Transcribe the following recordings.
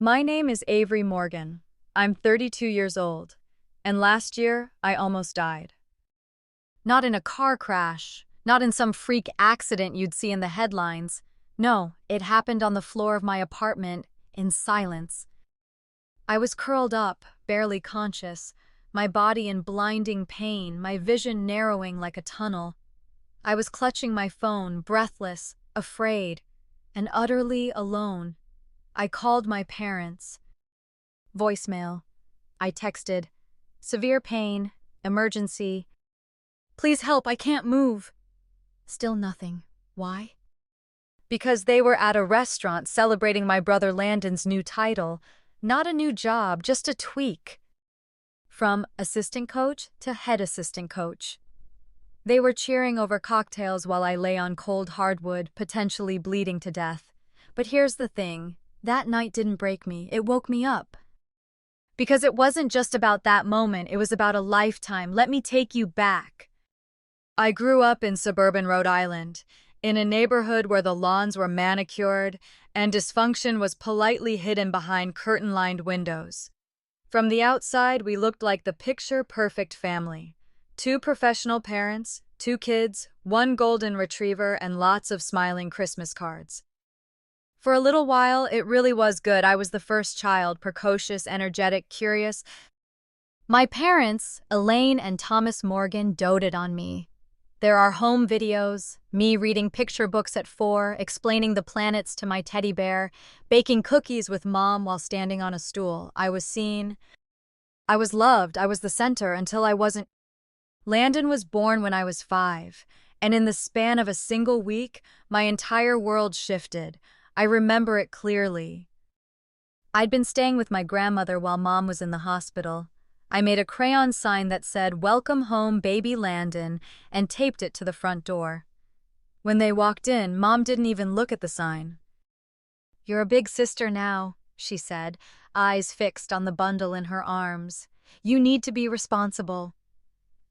My name is Avery Morgan. I'm 32 years old, and last year I almost died. Not in a car crash, not in some freak accident you'd see in the headlines. No, it happened on the floor of my apartment, in silence. I was curled up, barely conscious, my body in blinding pain, my vision narrowing like a tunnel. I was clutching my phone, breathless, afraid, and utterly alone. I called my parents. Voicemail. I texted, "Severe pain, emergency. Please help, I can't move." Still nothing. Why? Because they were at a restaurant celebrating my brother Landon's new title. Not a new job, just a tweak. From assistant coach to head assistant coach. They were cheering over cocktails while I lay on cold hardwood, potentially bleeding to death. But here's the thing. That night didn't break me, it woke me up. Because it wasn't just about that moment, it was about a lifetime. Let me take you back. I grew up in suburban Rhode Island, in a neighborhood where the lawns were manicured and dysfunction was politely hidden behind curtain-lined windows. From the outside, we looked like the picture-perfect family. 2 professional parents, 2 kids, 1 golden retriever, and lots of smiling Christmas cards. For a little while, it really was good. I was the first child, precocious, energetic, curious. My parents, Elaine and Thomas Morgan, doted on me. There are home videos, me reading picture books at 4, explaining the planets to my teddy bear, baking cookies with Mom while standing on a stool. I was seen. I was loved. I was the center until I wasn't. Landon was born when I was 5, and in the span of a single week, my entire world shifted. I remember it clearly. I'd been staying with my grandmother while Mom was in the hospital. I made a crayon sign that said, "Welcome home, baby Landon," and taped it to the front door. When they walked in, Mom didn't even look at the sign. "You're a big sister now," she said, eyes fixed on the bundle in her arms. "You need to be responsible."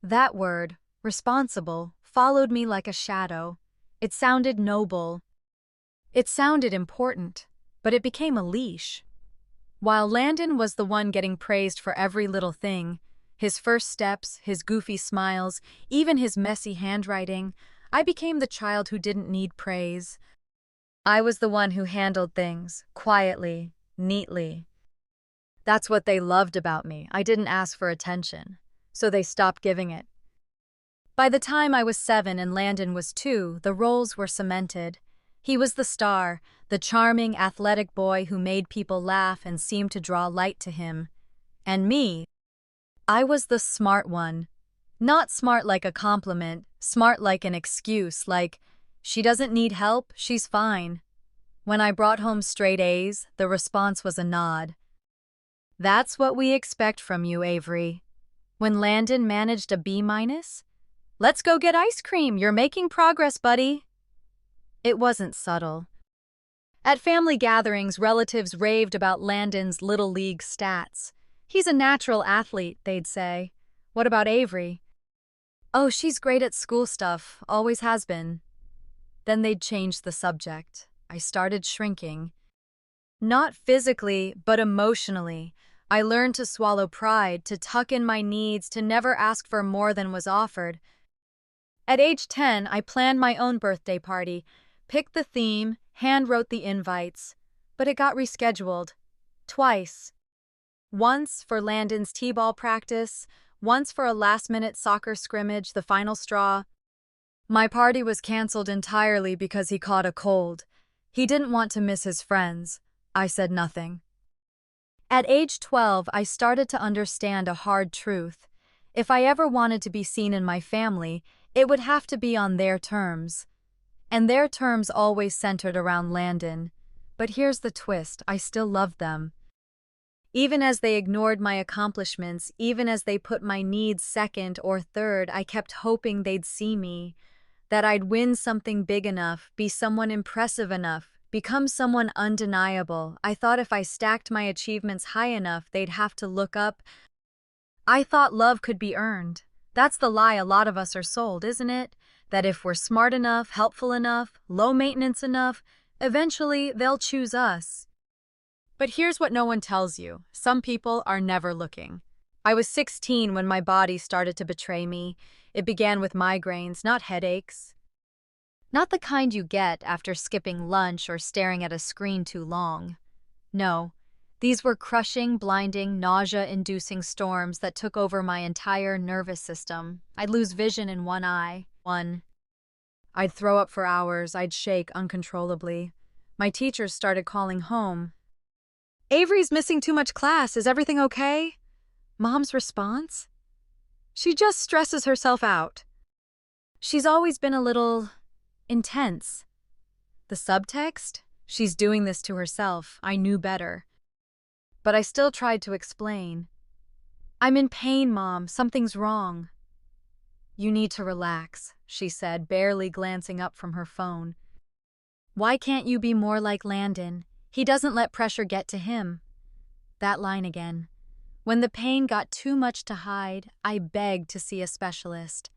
That word, responsible, followed me like a shadow. It sounded noble. It sounded important, but it became a leash. While Landon was the one getting praised for every little thing, his first steps, his goofy smiles, even his messy handwriting, I became the child who didn't need praise. I was the one who handled things, quietly, neatly. That's what they loved about me. I didn't ask for attention, so they stopped giving it. By the time I was 7 and Landon was 2, the roles were cemented. He was the star, the charming, athletic boy who made people laugh and seemed to draw light to him. And me, I was the smart one. Not smart like a compliment, smart like an excuse, like, "She doesn't need help, she's fine." When I brought home straight A's, the response was a nod. "That's what we expect from you, Avery." When Landon managed a B-, "Let's go get ice cream, you're making progress, buddy." It wasn't subtle. At family gatherings, relatives raved about Landon's Little League stats. "He's a natural athlete," they'd say. "What about Avery?" "Oh, she's great at school stuff, always has been." Then they'd change the subject. I started shrinking. Not physically, but emotionally. I learned to swallow pride, to tuck in my needs, to never ask for more than was offered. At age 10, I planned my own birthday party, picked the theme, hand-wrote the invites, but it got rescheduled. Twice. Once for Landon's t-ball practice, once for a last-minute soccer scrimmage, the final straw. My party was canceled entirely because he caught a cold. He didn't want to miss his friends. I said nothing. At age 12, I started to understand a hard truth. If I ever wanted to be seen in my family, it would have to be on their terms. And their terms always centered around Landon. But here's the twist, I still loved them. Even as they ignored my accomplishments, even as they put my needs second or third, I kept hoping they'd see me, that I'd win something big enough, be someone impressive enough, become someone undeniable. I thought if I stacked my achievements high enough, they'd have to look up. I thought love could be earned. That's the lie a lot of us are sold, isn't it? That if we're smart enough, helpful enough, low maintenance enough, eventually they'll choose us. But here's what no one tells you. Some people are never looking. I was 16 when my body started to betray me. It began with migraines, not headaches. Not the kind you get after skipping lunch or staring at a screen too long. No, these were crushing, blinding, nausea-inducing storms that took over my entire nervous system. I'd lose vision in one eye. I'd throw up for hours, I'd shake uncontrollably. My teachers started calling home. "Avery's missing too much class, is everything okay?" Mom's response? "She just stresses herself out. She's always been a little intense." The subtext? She's doing this to herself. I knew better. But I still tried to explain. "I'm in pain, Mom. Something's wrong." "You need to relax," she said, barely glancing up from her phone. "Why can't you be more like Landon? He doesn't let pressure get to him." That line again. When the pain got too much to hide, I begged to see a specialist.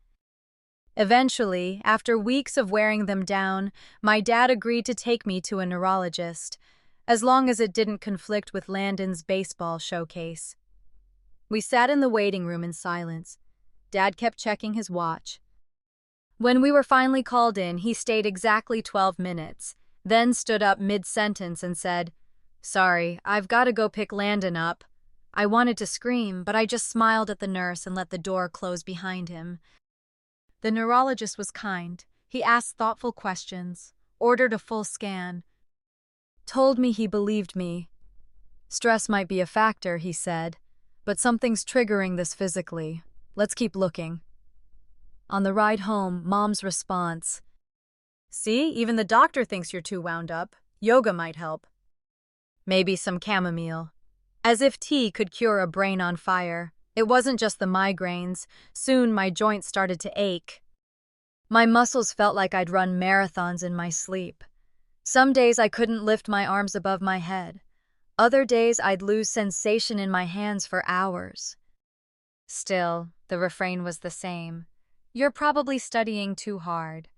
Eventually, after weeks of wearing them down, my dad agreed to take me to a neurologist, as long as it didn't conflict with Landon's baseball showcase. We sat in the waiting room in silence. Dad kept checking his watch. When we were finally called in, he stayed exactly 12 minutes, then stood up mid-sentence and said, "Sorry, I've got to go pick Landon up." I wanted to scream, but I just smiled at the nurse and let the door close behind him. The neurologist was kind. He asked thoughtful questions, ordered a full scan, told me he believed me. "Stress might be a factor," he said, "but something's triggering this physically. Let's keep looking." On the ride home, Mom's response, "See, even the doctor thinks you're too wound up. Yoga might help. Maybe some chamomile." As if tea could cure a brain on fire. It wasn't just the migraines. Soon my joints started to ache. My muscles felt like I'd run marathons in my sleep. Some days I couldn't lift my arms above my head. Other days I'd lose sensation in my hands for hours. Still, the refrain was the same. "You're probably studying too hard.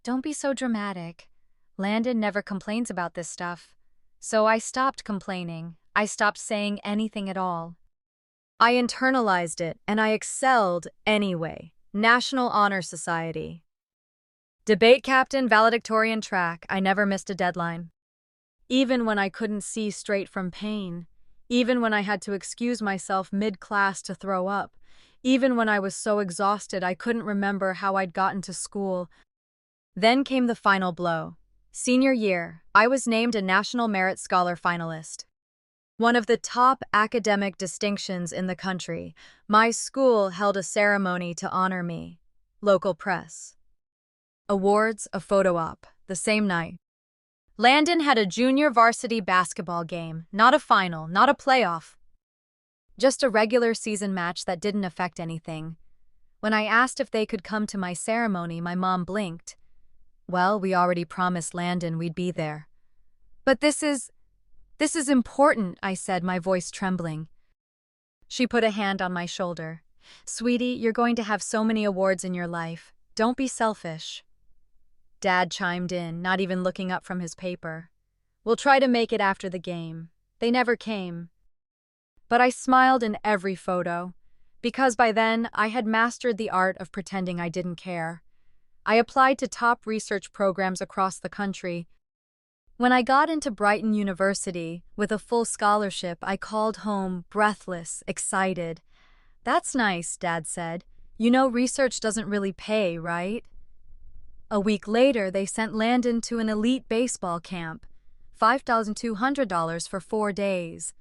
Don't be so dramatic. Landon never complains about this stuff." So I stopped complaining. I stopped saying anything at all. I internalized it, and I excelled anyway. National Honor Society. Debate captain, valedictorian track. I never missed a deadline. Even when I couldn't see straight from pain. Even when I had to excuse myself mid-class to throw up. Even when I was so exhausted I couldn't remember how I'd gotten to school. Then came the final blow. Senior year, I was named a National Merit Scholar finalist. One of the top academic distinctions in the country. My school held a ceremony to honor me. Local press. Awards, a photo op, the same night. Landon had a junior varsity basketball game, not a final, not a playoff. Just a regular season match that didn't affect anything. When I asked if they could come to my ceremony, my mom blinked. "Well, we already promised Landon we'd be there." "But this is important," I said, my voice trembling. She put a hand on my shoulder. "Sweetie, you're going to have so many awards in your life. Don't be selfish." Dad chimed in, not even looking up from his paper. "We'll try to make it after the game." They never came. But I smiled in every photo, because by then I had mastered the art of pretending I didn't care. I applied to top research programs across the country. When I got into Brighton University with a full scholarship, I called home, breathless, excited. "That's nice," Dad said. "You know, research doesn't really pay, right?" A week later, they sent Landon to an elite baseball camp, $5,200 for 4 days.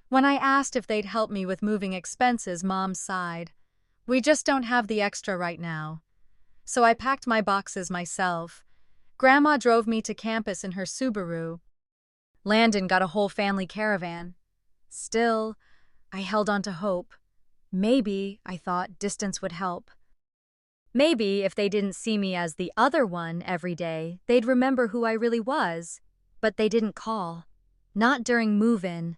When I asked if they'd help me with moving expenses, Mom sighed. "We just don't have the extra right now." So I packed my boxes myself. Grandma drove me to campus in her Subaru. Landon got a whole family caravan. Still, I held on to hope. Maybe, I thought, distance would help. Maybe if they didn't see me as the other one every day, they'd remember who I really was. But they didn't call. Not during move-in.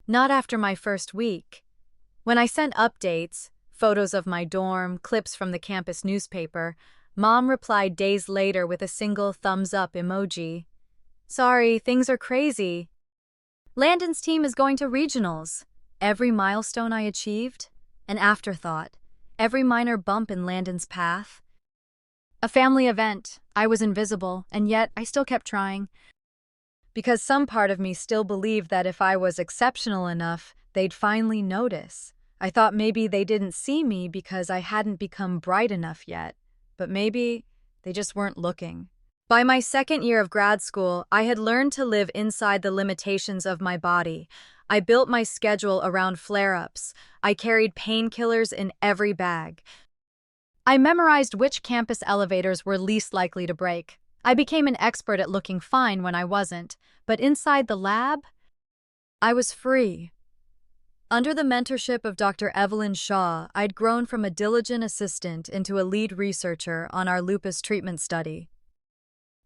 Not after my first week. When I sent updates, photos of my dorm, clips from the campus newspaper, Mom replied days later with a single thumbs-up emoji. "Sorry, things are crazy." Landon's team is going to regionals. Every milestone I achieved, an afterthought. Every minor bump in Landon's path. A family event. I was invisible, and yet I still kept trying. Because some part of me still believed that if I was exceptional enough, they'd finally notice. I thought maybe they didn't see me because I hadn't become bright enough yet, but maybe they just weren't looking. By my second year of grad school, I had learned to live inside the limitations of my body. I built my schedule around flare-ups. I carried painkillers in every bag. I memorized which campus elevators were least likely to break. I became an expert at looking fine when I wasn't, but inside the lab, I was free. Under the mentorship of Dr. Evelyn Shaw, I'd grown from a diligent assistant into a lead researcher on our lupus treatment study.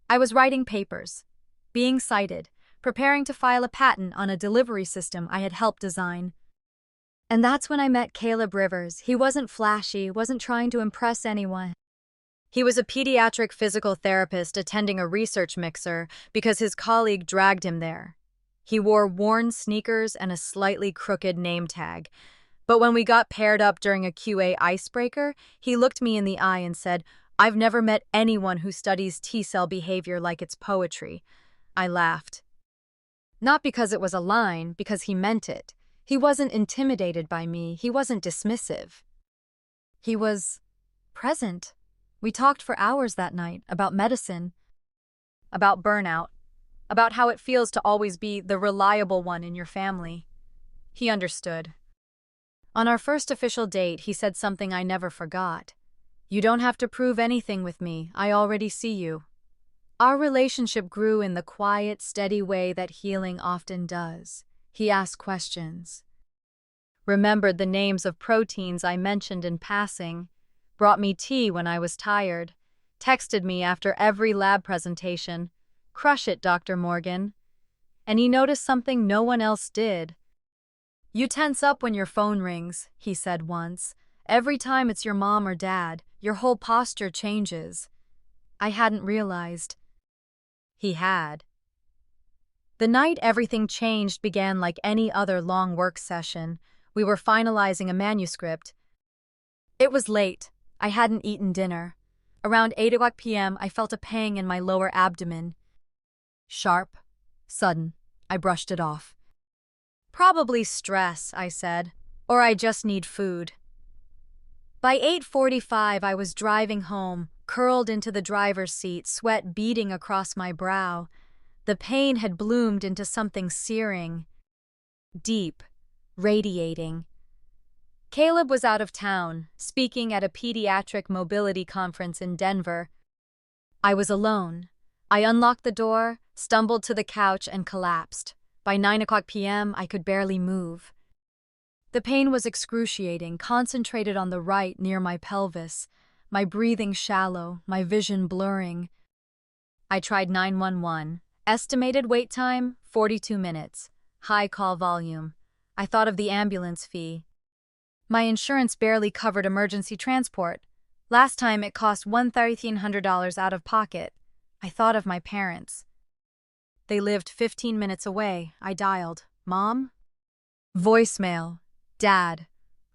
I was writing papers, being cited, preparing to file a patent on a delivery system I had helped design. And that's when I met Caleb Rivers. He wasn't flashy, wasn't trying to impress anyone. He was a pediatric physical therapist attending a research mixer because his colleague dragged him there. He wore worn sneakers and a slightly crooked name tag. But when we got paired up during a QA icebreaker, he looked me in the eye and said, "I've never met anyone who studies T-cell behavior like it's poetry." I laughed. Not because it was a line, because he meant it. He wasn't intimidated by me. He wasn't dismissive. He was present. We talked for hours that night about medicine, about burnout, about how it feels to always be the reliable one in your family. He understood. On our first official date, he said something I never forgot. "You don't have to prove anything with me. I already see you." Our relationship grew in the quiet, steady way that healing often does. He asked questions, remembered the names of proteins I mentioned in passing, brought me tea when I was tired, texted me after every lab presentation, "Crush it, Dr. Morgan." And he noticed something no one else did. "You tense up when your phone rings," he said once. "Every time it's your mom or dad, your whole posture changes." I hadn't realized. He had. The night everything changed began like any other long work session. We were finalizing a manuscript. It was late. I hadn't eaten dinner. Around 8 p.m., I felt a pang in my lower abdomen. Sharp, sudden. I brushed it off. "Probably stress," I said, "or I just need food." By 8:45, I was driving home, curled into the driver's seat, sweat beading across my brow. The pain had bloomed into something searing, deep, radiating. Caleb was out of town, speaking at a pediatric mobility conference in Denver. I was alone. I unlocked the door, stumbled to the couch, and collapsed. By 9 p.m., I could barely move. The pain was excruciating, concentrated on the right near my pelvis, my breathing shallow, my vision blurring. I tried 911. Estimated wait time, 42 minutes. High call volume. I thought of the ambulance fee. My insurance barely covered emergency transport. Last time it cost $1,300 out of pocket. I thought of my parents. They lived 15 minutes away. I dialed. "Mom?" Voicemail. "Dad."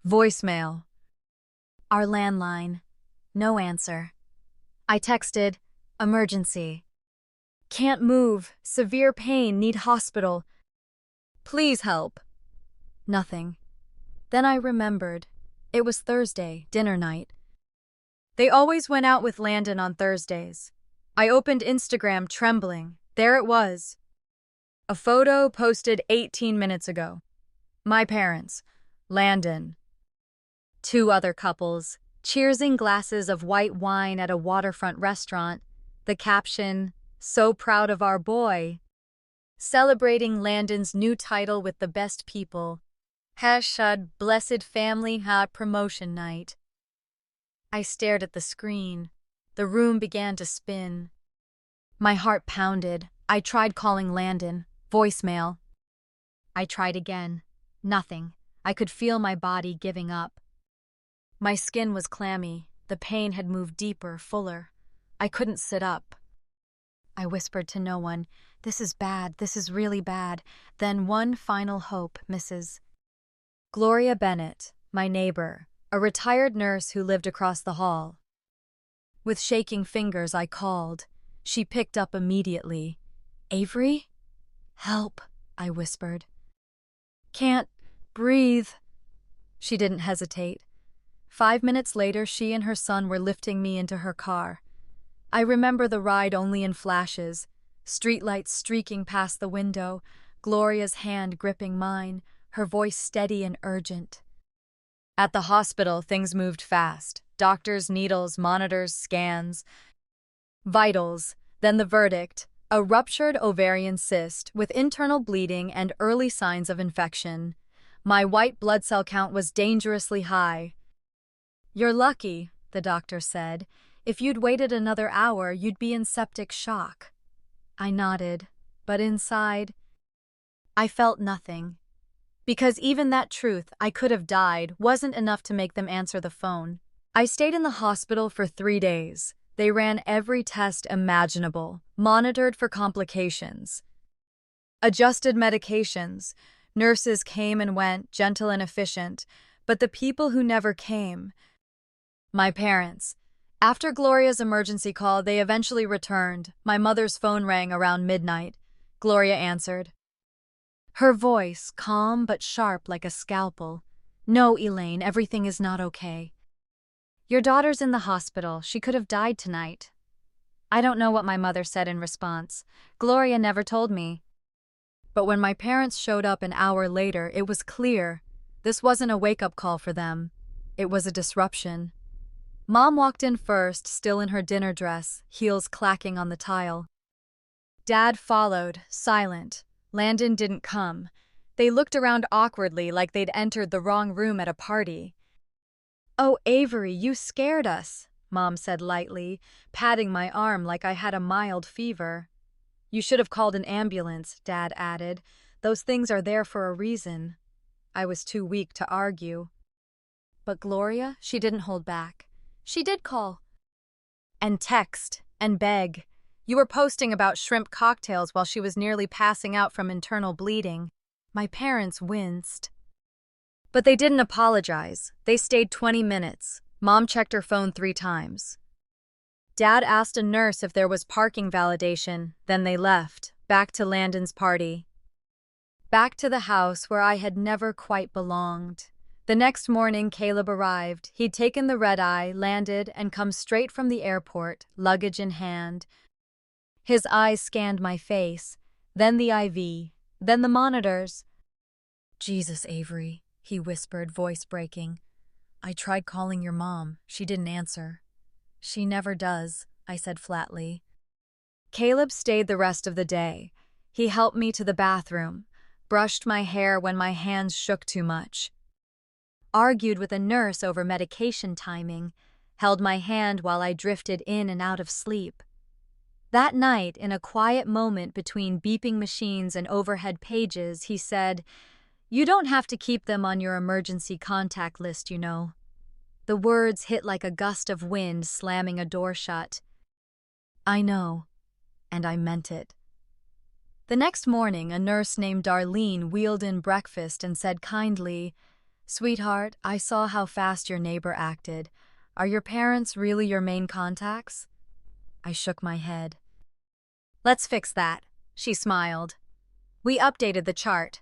Voicemail. Our landline. No answer. I texted, "Emergency. Can't move. Severe pain. Need hospital. Please help." Nothing. Then I remembered. It was Thursday, dinner night. They always went out with Landon on Thursdays. I opened Instagram trembling. There it was. A photo posted 18 minutes ago. My parents. Landon. Two other couples, cheersing glasses of white wine at a waterfront restaurant. The caption, "So proud of our boy." Celebrating Landon's new title with the best people. # blessed family promotion night. I stared at the screen. The room began to spin. My heart pounded. I tried calling Landon. Voicemail. I tried again. Nothing. I could feel my body giving up. My skin was clammy. The pain had moved deeper, fuller. I couldn't sit up. I whispered to no one. This is bad, this is really bad. Then one final hope, Mrs. Gloria Bennett, my neighbor, a retired nurse who lived across the hall. With shaking fingers, I called. She picked up immediately. Avery? Help, I whispered. Can't breathe. She didn't hesitate. 5 minutes later, she and her son were lifting me into her car. I remember the ride only in flashes, streetlights streaking past the window, Gloria's hand gripping mine, her voice steady and urgent. At the hospital, things moved fast. Doctors, needles, monitors, scans. Vitals, then the verdict, a ruptured ovarian cyst with internal bleeding and early signs of infection. My white blood cell count was dangerously high. You're lucky, the doctor said. If you'd waited another hour, you'd be in septic shock. I nodded, but inside, I felt nothing. Because even that truth, I could have died, wasn't enough to make them answer the phone. I stayed in the hospital for 3 days. They ran every test imaginable, monitored for complications, adjusted medications. Nurses came and went, gentle and efficient, but the people who never came, my parents. After Gloria's emergency call, they eventually returned. My mother's phone rang around midnight. Gloria answered. Her voice, calm but sharp like a scalpel. No, Elaine, everything is not okay. Your daughter's in the hospital. She could have died tonight. I don't know what my mother said in response. Gloria never told me. But when my parents showed up an hour later, it was clear. This wasn't a wake-up call for them. It was a disruption. Mom walked in first, still in her dinner dress, heels clacking on the tile. Dad followed, silent. Landon didn't come. They looked around awkwardly like they'd entered the wrong room at a party. Oh, Avery, you scared us, Mom said lightly, patting my arm like I had a mild fever. You should have called an ambulance, Dad added. Those things are there for a reason. I was too weak to argue. But Gloria, she didn't hold back. She did call. And text, and beg. You were posting about shrimp cocktails while she was nearly passing out from internal bleeding. My parents winced. But they didn't apologize. They stayed 20 minutes. Mom checked her phone 3 times. Dad asked a nurse if there was parking validation, then they left, back to Landon's party. Back to the house where I had never quite belonged. The next morning, Caleb arrived. He'd taken the red-eye, landed, and come straight from the airport, luggage in hand. His eyes scanned my face, then the IV, then the monitors. Jesus, Avery, he whispered, voice breaking. I tried calling your mom. She didn't answer. She never does, I said flatly. Caleb stayed the rest of the day. He helped me to the bathroom, brushed my hair when my hands shook too much, argued with a nurse over medication timing, held my hand while I drifted in and out of sleep. That night, in a quiet moment between beeping machines and overhead pages, he said, You don't have to keep them on your emergency contact list, you know. The words hit like a gust of wind slamming a door shut. I know, and I meant it. The next morning, a nurse named Darlene wheeled in breakfast and said kindly, Sweetheart, I saw how fast your neighbor acted. Are your parents really your main contacts? I shook my head. Let's fix that, she smiled. We updated the chart.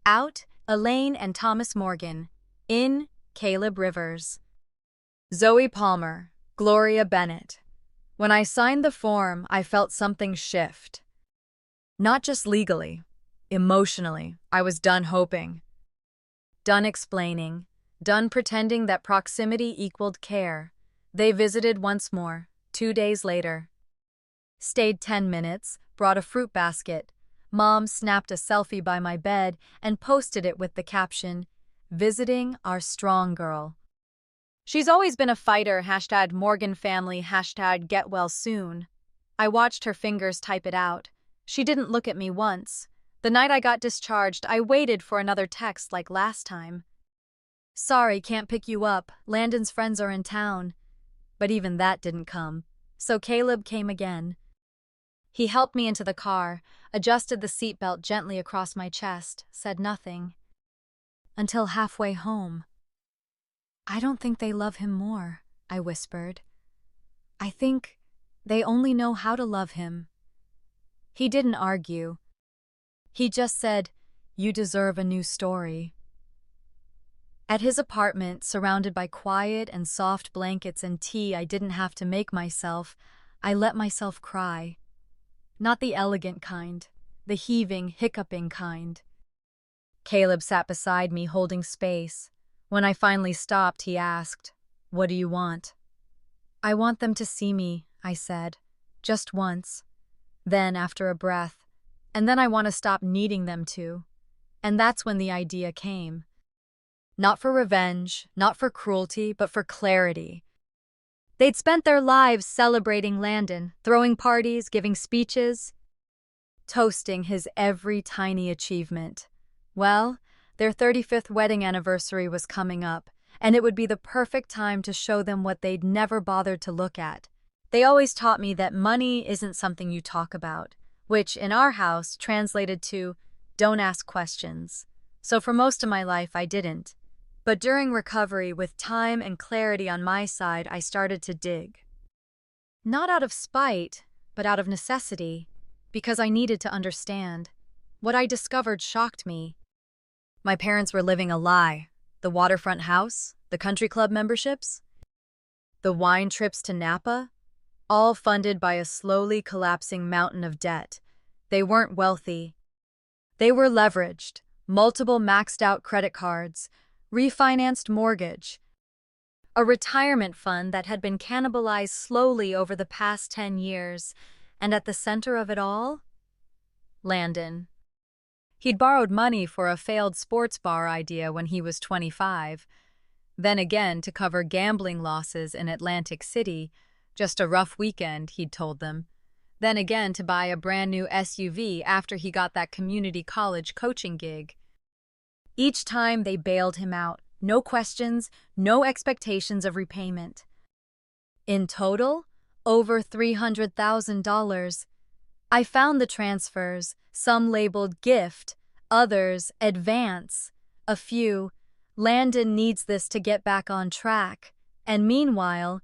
Out, Elaine and Thomas Morgan. In, Caleb Rivers. Zoe Palmer, Gloria Bennett. When I signed the form, I felt something shift. Not just legally, emotionally. I was done hoping. Done explaining. Done pretending that proximity equaled care. They visited once more, 2 days later. Stayed 10 minutes, brought a fruit basket. Mom snapped a selfie by my bed and posted it with the caption, Visiting our strong girl. She's always been a fighter, #Morgan family, #get well soon. I watched her fingers type it out. She didn't look at me once. The night I got discharged, I waited for another text like last time. Sorry, can't pick you up. Landon's friends are in town. But even that didn't come. So Caleb came again. He helped me into the car, adjusted the seatbelt gently across my chest, said nothing. Until halfway home. "I don't think they love him more," I whispered. "I think they only know how to love him." He didn't argue. He just said, "You deserve a new story." At his apartment, surrounded by quiet and soft blankets and tea I didn't have to make myself, I let myself cry. Not the elegant kind, the heaving, hiccuping kind. Caleb sat beside me, holding space. When I finally stopped, he asked, "What do you want?" "I want them to see me," I said. "Just once." Then, after a breath, "And then I want to stop needing them to." And that's when the idea came. Not for revenge, not for cruelty, but for clarity. They'd spent their lives celebrating Landon, throwing parties, giving speeches, toasting his every tiny achievement. Well, their 35th wedding anniversary was coming up, and it would be the perfect time to show them what they'd never bothered to look at. They always taught me that money isn't something you talk about, which, in our house, translated to, don't ask questions. So for most of my life, I didn't. But during recovery, with time and clarity on my side, I started to dig. Not out of spite, but out of necessity, because I needed to understand. What I discovered shocked me. My parents were living a lie. The waterfront house, the country club memberships, the wine trips to Napa, all funded by a slowly collapsing mountain of debt. They weren't wealthy. They were leveraged, multiple maxed-out credit cards, refinanced mortgage, a retirement fund that had been cannibalized slowly over the past 10 years, and at the center of it all? Landon. He'd borrowed money for a failed sports bar idea when he was 25, then again to cover gambling losses in Atlantic City, just a rough weekend, he'd told them, then again to buy a brand new SUV after he got that community college coaching gig. Each time they bailed him out, no questions, no expectations of repayment. In total, over $300,000. I found the transfers, some labeled gift, others advance. A few, Landon needs this to get back on track. And meanwhile,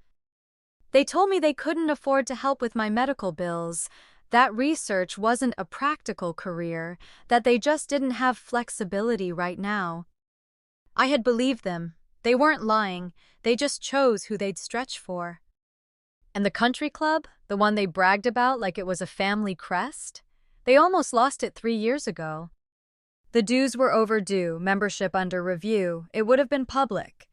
they told me they couldn't afford to help with my medical bills, that research wasn't a practical career, that they just didn't have flexibility right now. I had believed them. They weren't lying. They just chose who they'd stretch for. And the country club, the one they bragged about like it was a family crest? They almost lost it 3 years ago. The dues were overdue, membership under review. It would have been public.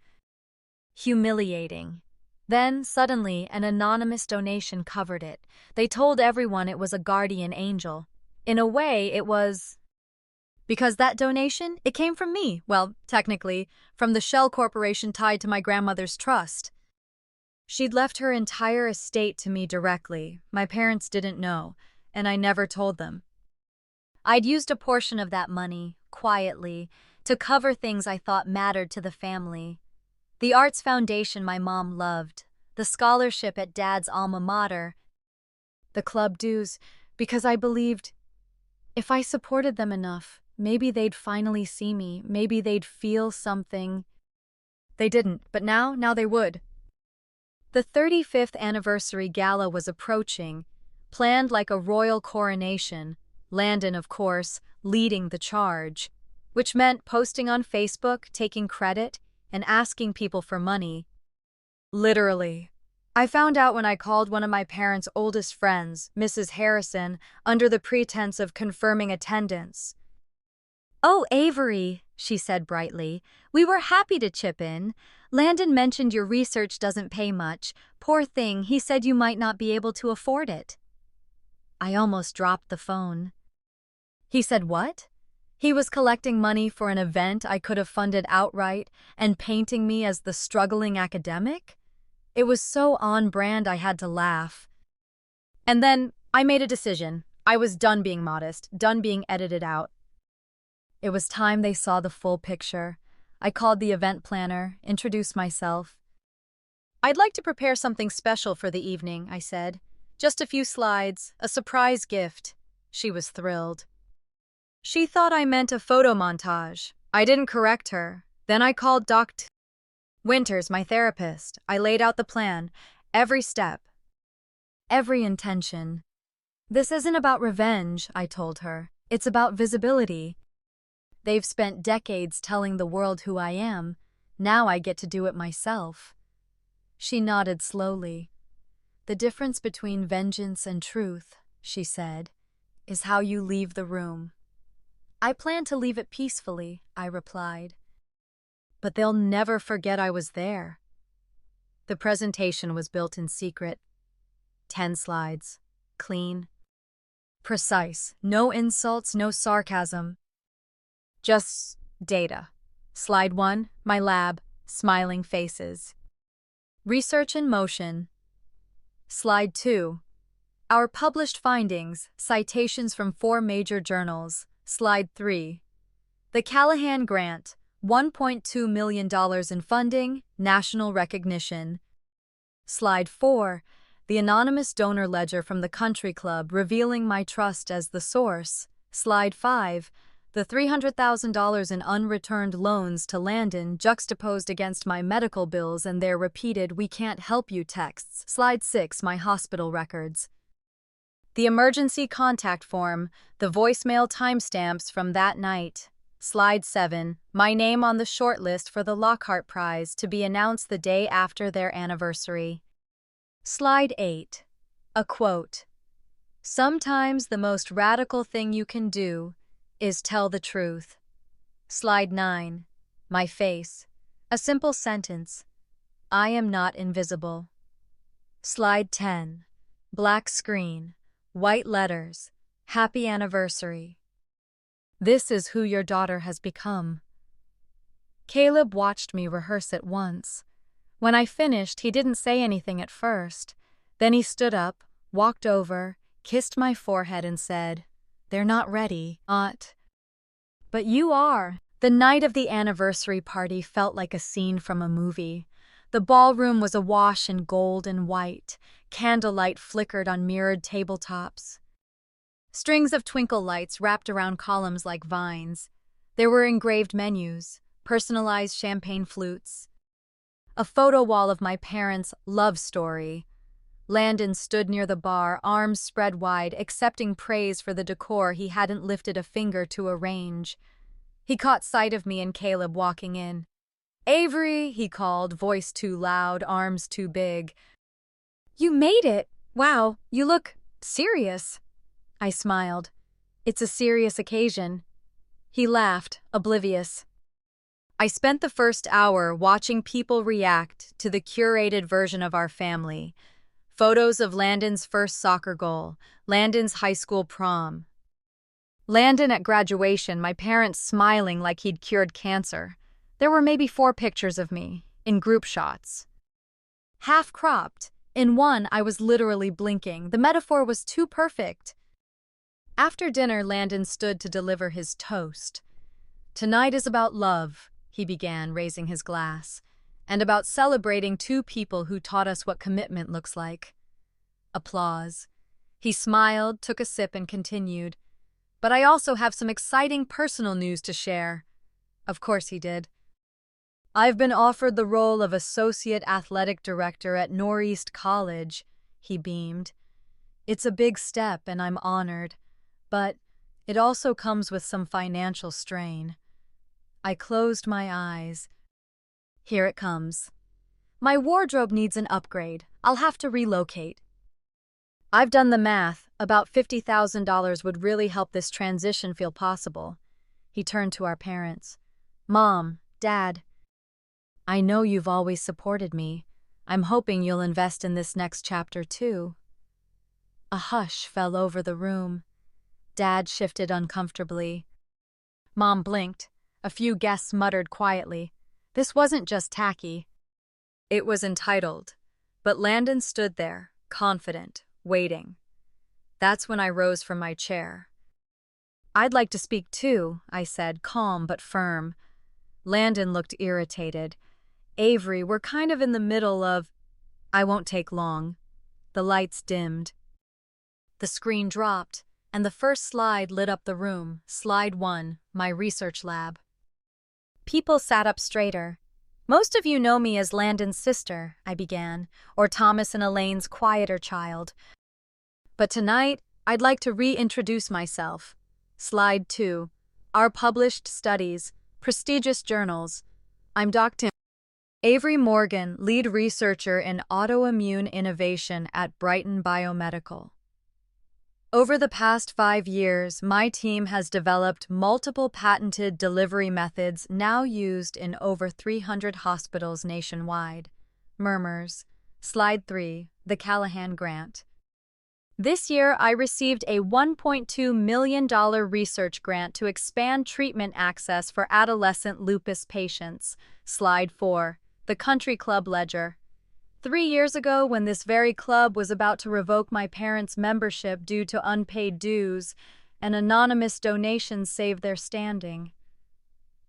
Humiliating. Then, suddenly, an anonymous donation covered it. They told everyone it was a guardian angel. In a way, it was... Because that donation, it came from me. Well, technically, from the shell corporation tied to my grandmother's trust. She'd left her entire estate to me directly. My parents didn't know, and I never told them. I'd used a portion of that money, quietly, to cover things I thought mattered to the family. The arts foundation my mom loved, the scholarship at Dad's alma mater, the club dues, because I believed if I supported them enough, maybe they'd finally see me, maybe they'd feel something. They didn't, but now they would. The 35th anniversary gala was approaching, planned like a royal coronation, Landon, of course, leading the charge, which meant posting on Facebook, taking credit, and asking people for money. Literally. I found out when I called one of my parents' oldest friends, Mrs. Harrison, under the pretense of confirming attendance. "Oh, Avery," she said brightly, "we were happy to chip in. Landon mentioned your research doesn't pay much. Poor thing, he said you might not be able to afford it." I almost dropped the phone. He said what? He was collecting money for an event I could have funded outright and painting me as the struggling academic? It was so on brand I had to laugh. And then I made a decision. I was done being modest, done being edited out. It was time they saw the full picture. I called the event planner, introduced myself. "I'd like to prepare something special for the evening," I said. Just a few slides, a surprise gift. She was thrilled. She thought I meant a photo montage. I didn't correct her. Then I called Dr. Winters, my therapist. I laid out the plan, every step, every intention. This isn't about revenge, I told her. It's about visibility. They've spent decades telling the world who I am. Now I get to do it myself. She nodded slowly. The difference between vengeance and truth, she said, is how you leave the room. I plan to leave it peacefully, I replied. But they'll never forget I was there. The presentation was built in secret. 10 slides. Clean. Precise. No insults, no sarcasm. Just data. Slide 1, my lab, smiling faces. Research in motion. Slide 2, our published findings, citations from 4 major journals. Slide 3, the Callahan Grant, $1.2 million in funding, national recognition. Slide 4, the anonymous donor ledger from the country club revealing my trust as the source. Slide 5, the $300,000 in unreturned loans to Landon juxtaposed against my medical bills and their repeated "we can't help you" texts. Slide 6, my hospital records. The emergency contact form, the voicemail timestamps from that night. Slide 7, my name on the shortlist for the Lockhart Prize to be announced the day after their anniversary. Slide 8, a quote. Sometimes the most radical thing you can do is tell the truth. Slide 9, my face. A simple sentence. I am not invisible. Slide 10, black screen, white letters, happy anniversary. This is who your daughter has become. Caleb watched me rehearse it once. When I finished, he didn't say anything at first. Then he stood up, walked over, kissed my forehead and said, "They're not ready, Aunt." But you are. The night of the anniversary party felt like a scene from a movie. The ballroom was awash in gold and white. Candlelight flickered on mirrored tabletops. Strings of twinkle lights wrapped around columns like vines. There were engraved menus, personalized champagne flutes, a photo wall of my parents' love story. Landon stood near the bar, arms spread wide, accepting praise for the decor he hadn't lifted a finger to arrange. He caught sight of me and Caleb walking in. "Avery," he called, voice too loud, arms too big. "You made it! Wow, you look serious." I smiled. "It's a serious occasion." He laughed, oblivious. I spent the first hour watching people react to the curated version of our family. Photos of Landon's first soccer goal, Landon's high school prom, Landon at graduation, my parents smiling like he'd cured cancer. There were maybe 4 pictures of me, in group shots. Half-cropped. In one, I was literally blinking. The metaphor was too perfect. After dinner, Landon stood to deliver his toast. "Tonight is about love," he began, raising his glass, "and about celebrating 2 people who taught us what commitment looks like." Applause. He smiled, took a sip, and continued, "But I also have some exciting personal news to share." Of course he did. "I've been offered the role of Associate Athletic Director at Northeast College," he beamed. "It's a big step, and I'm honored. But it also comes with some financial strain." I closed my eyes. Here it comes. "My wardrobe needs an upgrade. I'll have to relocate." I've done the math. About $50,000 would really help this transition feel possible. He turned to our parents. "Mom, Dad, I know you've always supported me. I'm hoping you'll invest in this next chapter too." A hush fell over the room. Dad shifted uncomfortably. Mom blinked. A few guests muttered quietly. This wasn't just tacky. It was entitled. But Landon stood there, confident, waiting. That's when I rose from my chair. "I'd like to speak too," I said, calm but firm. Landon looked irritated. "Avery, we're kind of in the middle of—" "I won't take long." The lights dimmed. The screen dropped, and the first slide lit up the room. Slide 1, my research lab. People sat up straighter. Most of you know me as Landon's sister, I began, or Thomas and Elaine's quieter child. But tonight, I'd like to reintroduce myself. Slide 2, our published studies, prestigious journals. I'm Dr. Avery Morgan, lead researcher in autoimmune innovation at Brighton Biomedical. Over the past 5 years, my team has developed multiple patented delivery methods now used in over 300 hospitals nationwide. Murmurs. Slide 3, the Callahan Grant. This year, I received a $1.2 million research grant to expand treatment access for adolescent lupus patients. Slide 4, the Country Club Ledger. 3 years ago, when this very club was about to revoke my parents' membership due to unpaid dues, an anonymous donation saved their standing.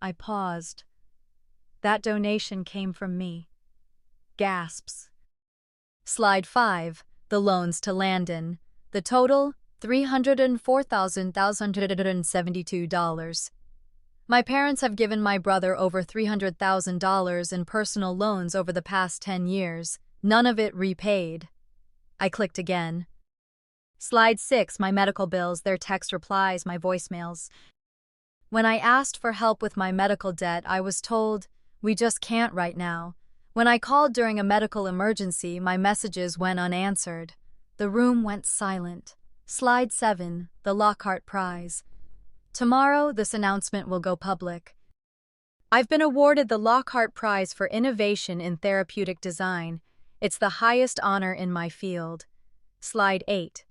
I paused. That donation came from me. Gasps. Slide 5, the loans to Landon. The total, $304,172. My parents have given my brother over $300,000 in personal loans over the past 10 years, none of it repaid. I clicked again. Slide 6, my medical bills, their text replies, my voicemails. When I asked for help with my medical debt, I was told, we just can't right now. When I called during a medical emergency, my messages went unanswered. The room went silent. Slide 7, the Lockhart Prize. Tomorrow, this announcement will go public. I've been awarded the Lockhart Prize for Innovation in Therapeutic Design. It's the highest honor in my field. Slide 8,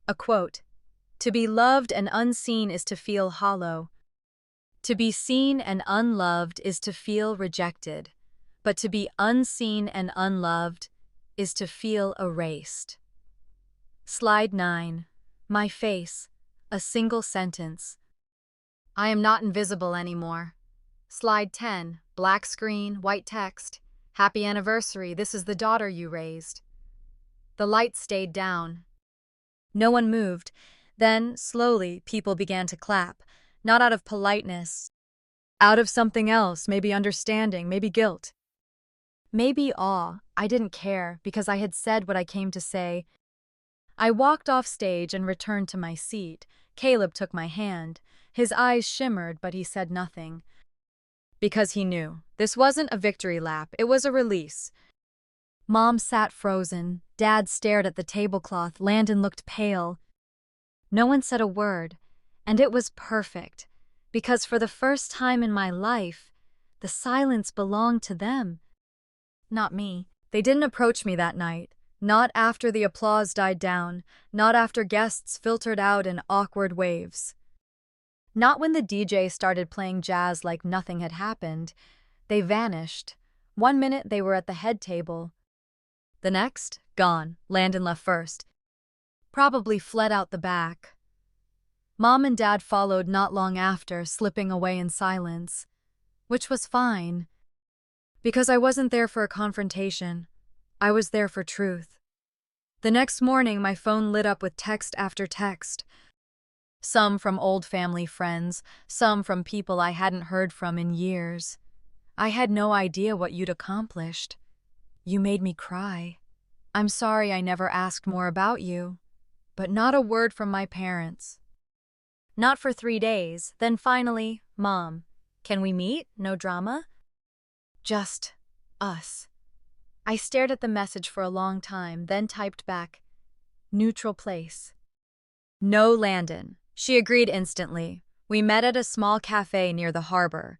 a quote. To be loved and unseen is to feel hollow. To be seen and unloved is to feel rejected. But to be unseen and unloved is to feel erased. Slide 9, my face, a single sentence. I am not invisible anymore. Slide 10, black screen, white text. Happy anniversary, this is the daughter you raised. The light stayed down. No one moved. Then, slowly, people began to clap, not out of politeness, out of something else, maybe understanding, maybe guilt. Maybe awe. I didn't care, because I had said what I came to say. I walked off stage and returned to my seat. Caleb took my hand. His eyes shimmered, but he said nothing. Because he knew. This wasn't a victory lap, it was a release. Mom sat frozen. Dad stared at the tablecloth. Landon looked pale. No one said a word, and it was perfect, because for the first time in my life, the silence belonged to them. Not me. They didn't approach me that night. Not after the applause died down. Not after guests filtered out in awkward waves. Not when the DJ started playing jazz like nothing had happened. They vanished. 1 minute they were at the head table. The next, gone. Landon left first. Probably fled out the back. Mom and Dad followed not long after, slipping away in silence. Which was fine. Because I wasn't there for a confrontation. I was there for truth. The next morning, my phone lit up with text after text. Some from old family friends, some from people I hadn't heard from in years. I had no idea what you'd accomplished. You made me cry. I'm sorry I never asked more about you. But not a word from my parents. Not for 3 days. Then finally, Mom, can we meet? No drama? Just us. I stared at the message for a long time, then typed back, neutral place. No, Landon. She agreed instantly. We met at a small cafe near the harbor.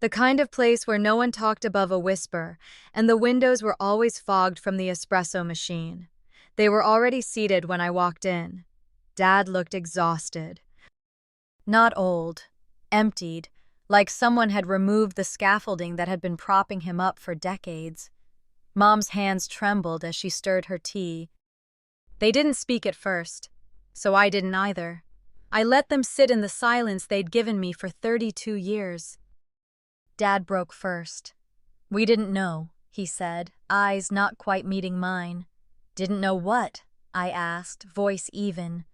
The kind of place where no one talked above a whisper, and the windows were always fogged from the espresso machine. They were already seated when I walked in. Dad looked exhausted. Not old, emptied, like someone had removed the scaffolding that had been propping him up for decades. Mom's hands trembled as she stirred her tea. They didn't speak at first, so I didn't either. I let them sit in the silence they'd given me for 32 years. Dad broke first. We didn't know, he said, eyes not quite meeting mine. Didn't know what? I asked, voice even.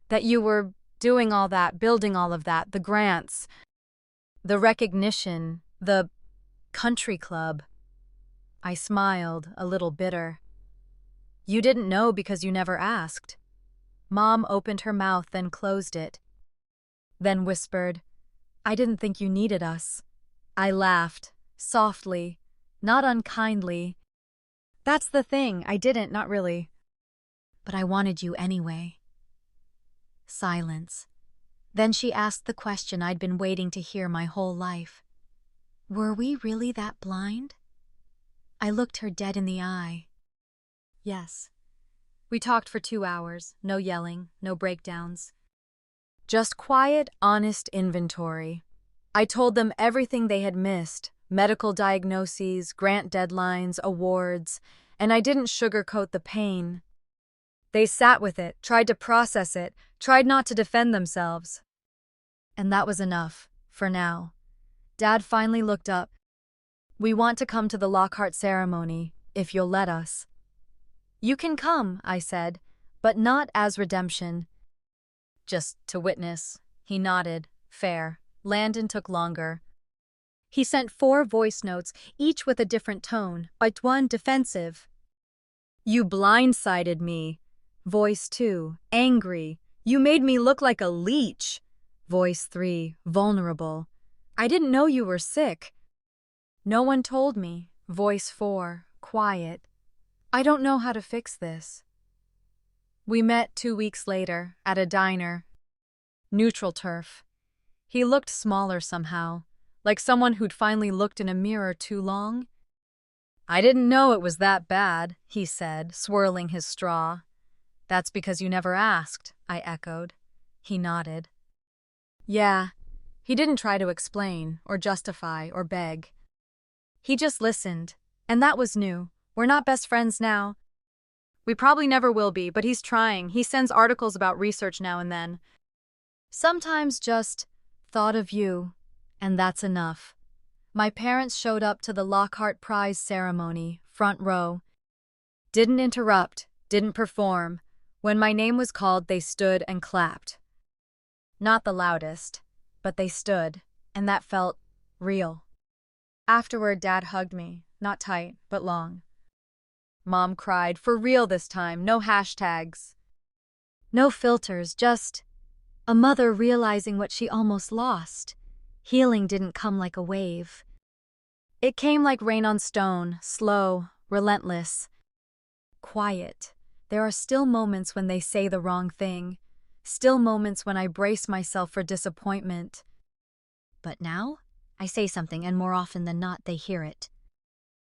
That you were doing all that, building all of that, the grants, the recognition, the country club. I smiled, a little bitter. You didn't know because you never asked. Mom opened her mouth, then closed it. Then whispered, I didn't think you needed us. I laughed, softly, not unkindly. That's the thing, I didn't, not really. But I wanted you anyway. Silence. Then she asked the question I'd been waiting to hear my whole life. Were we really that blind? I looked her dead in the eye. Yes. We talked for 2 hours, no yelling, no breakdowns. Just quiet, honest inventory. I told them everything they had missed, medical diagnoses, grant deadlines, awards, and I didn't sugarcoat the pain. They sat with it, tried to process it, tried not to defend themselves. And that was enough, for now. Dad finally looked up. We want to come to the Lockhart ceremony, if you'll let us. You can come, I said, but not as redemption. Just to witness. He nodded. Fair. Landon took longer. He sent 4 voice notes, each with a different tone, but one defensive. You blindsided me. Voice 2, angry. You made me look like a leech. Voice 3, vulnerable. I didn't know you were sick. No one told me. Voice 4, quiet. I don't know how to fix this. We met 2 weeks later, at a diner. Neutral turf. He looked smaller somehow, like someone who'd finally looked in a mirror too long. I didn't know it was that bad, he said, swirling his straw. That's because you never asked, I echoed. He nodded. Yeah, he didn't try to explain, or justify, or beg. He just listened, and that was new. We're not best friends now. We probably never will be, but he's trying. He sends articles about research now and then. Sometimes just thought of you, and that's enough. My parents showed up to the Lockhart Prize ceremony, front row. Didn't interrupt, didn't perform. When my name was called, they stood and clapped. Not the loudest, but they stood, and that felt real. Afterward, Dad hugged me, not tight, but long. Mom cried, for real this time, no hashtags. No filters, just a mother realizing what she almost lost. Healing didn't come like a wave. It came like rain on stone, slow, relentless. Quiet. There are still moments when they say the wrong thing. Still moments when I brace myself for disappointment. But now, I say something and more often than not, they hear it.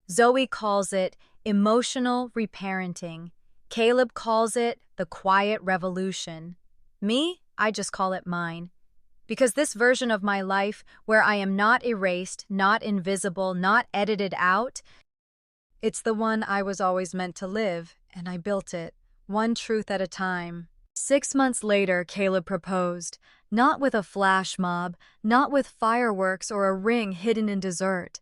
Zoe calls it emotional reparenting. Caleb calls it the quiet revolution. Me, I just call it mine. Because this version of my life, where I am not erased, not invisible, not edited out, it's the one I was always meant to live, and I built it, one truth at a time. 6 months later, Caleb proposed, not with a flash mob, not with fireworks or a ring hidden in dessert.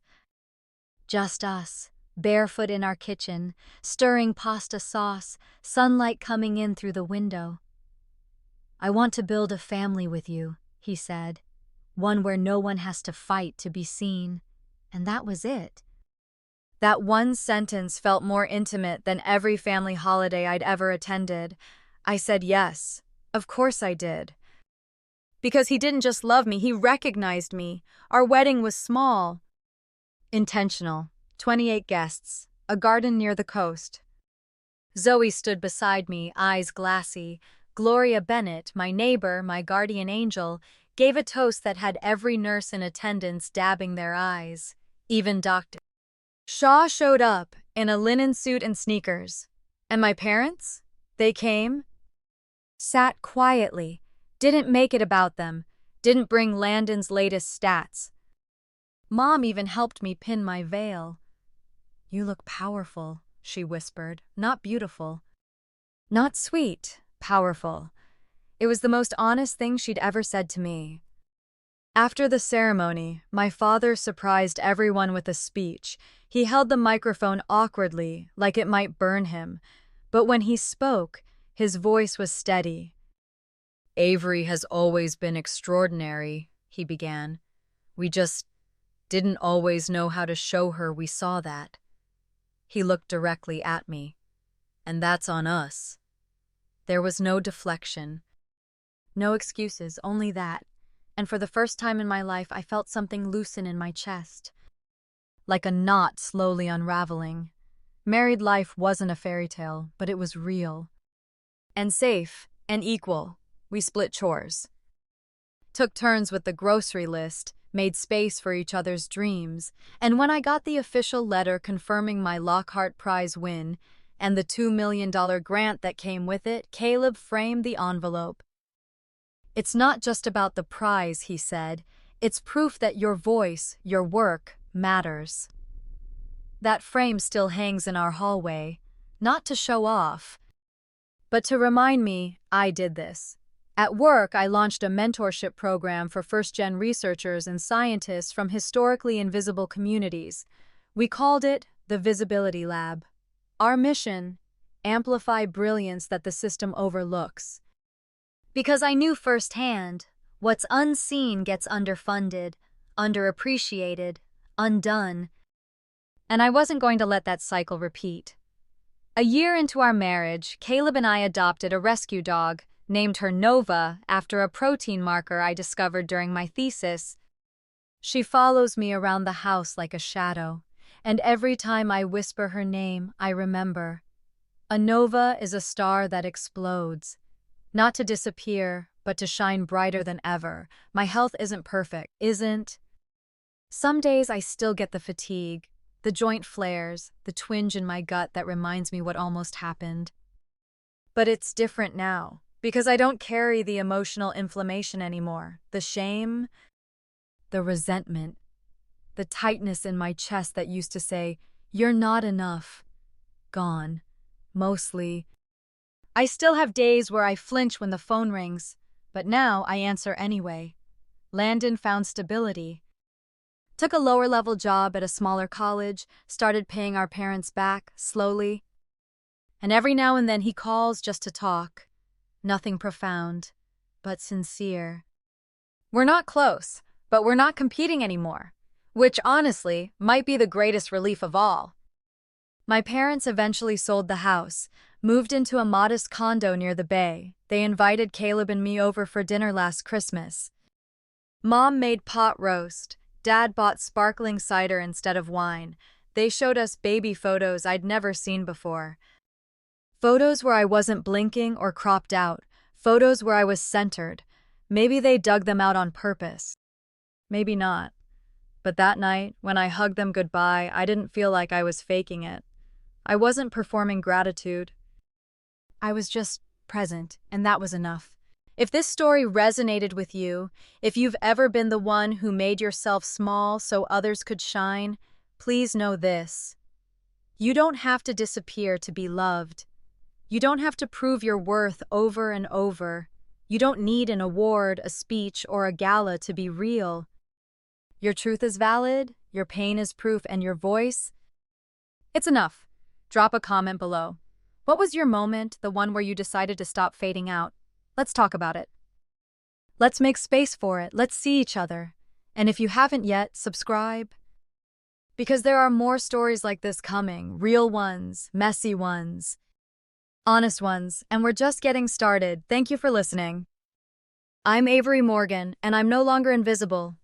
Just us, barefoot in our kitchen, stirring pasta sauce, sunlight coming in through the window. I want to build a family with you, he said, one where no one has to fight to be seen. And that was it. That one sentence felt more intimate than every family holiday I'd ever attended. I said yes. Of course I did. Because he didn't just love me, he recognized me. Our wedding was small. Intentional. 28 guests. A garden near the coast. Zoe stood beside me, eyes glassy. Gloria Bennett, my neighbor, my guardian angel, gave a toast that had every nurse in attendance dabbing their eyes. Even Dr. Shaw showed up in a linen suit and sneakers. And my parents? They came, sat quietly, didn't make it about them, didn't bring Landon's latest stats. Mom even helped me pin my veil. You look powerful, she whispered, not beautiful. Not sweet, powerful. It was the most honest thing she'd ever said to me. After the ceremony, my father surprised everyone with a speech. He held the microphone awkwardly, like it might burn him, But when he spoke, his voice was steady. "Avery has always been extraordinary," he began. "We just didn't always know how to show her we saw that." He looked directly at me. "And that's on us." There was no deflection, no excuses, only that. And for the first time in my life, I felt something loosen in my chest, like a knot slowly unraveling. Married life wasn't a fairy tale, but it was real. And safe, and equal. We split chores, took turns with the grocery list, made space for each other's dreams, and when I got the official letter confirming my Lockhart Prize win and the $2 million grant that came with it, Caleb framed the envelope. "It's not just about the prize," he said. "It's proof that your voice, your work, matters." That frame still hangs in our hallway, not to show off, but to remind me I did this. At work, I launched a mentorship program for first-gen researchers and scientists from historically invisible communities. We called it the Visibility Lab. Our mission: amplify brilliance that the system overlooks. Because I knew firsthand, what's unseen gets underfunded, underappreciated, undone. And I wasn't going to let that cycle repeat. A year into our marriage, Caleb and I adopted a rescue dog, named her Nova after a protein marker I discovered during my thesis. She follows me around the house like a shadow, and every time I whisper her name, I remember. A nova is a star that explodes, not to disappear, but to shine brighter than ever. My health isn't perfect, isn't. Some days I still get the fatigue, the joint flares, the twinge in my gut that reminds me what almost happened. But it's different now, because I don't carry the emotional inflammation anymore, the shame, the resentment, the tightness in my chest that used to say, "You're not enough." Gone. Mostly. I still have days where I flinch when the phone rings, but now I answer anyway. Landon found stability. Took a lower-level job at a smaller college, started paying our parents back, slowly. And every now and then he calls just to talk. Nothing profound, but sincere. We're not close, but we're not competing anymore, which honestly might be the greatest relief of all. My parents eventually sold the house, moved into a modest condo near the bay. They invited Caleb and me over for dinner last Christmas. Mom made pot roast. Dad bought sparkling cider instead of wine. They showed us baby photos I'd never seen before. Photos where I wasn't blinking or cropped out. Photos where I was centered. Maybe they dug them out on purpose. Maybe not. But that night, when I hugged them goodbye, I didn't feel like I was faking it. I wasn't performing gratitude. I was just present, and that was enough. If this story resonated with you, if you've ever been the one who made yourself small so others could shine, please know this. You don't have to disappear to be loved. You don't have to prove your worth over and over. You don't need an award, a speech, or a gala to be real. Your truth is valid, your pain is proof, and your voice? It's enough. Drop a comment below. What was your moment, the one where you decided to stop fading out? Let's talk about it. Let's make space for it. Let's see each other. And if you haven't yet, subscribe. Because there are more stories like this coming, real ones, messy ones, honest ones, and we're just getting started. Thank you for listening. I'm Avery Morgan, and I'm no longer invisible.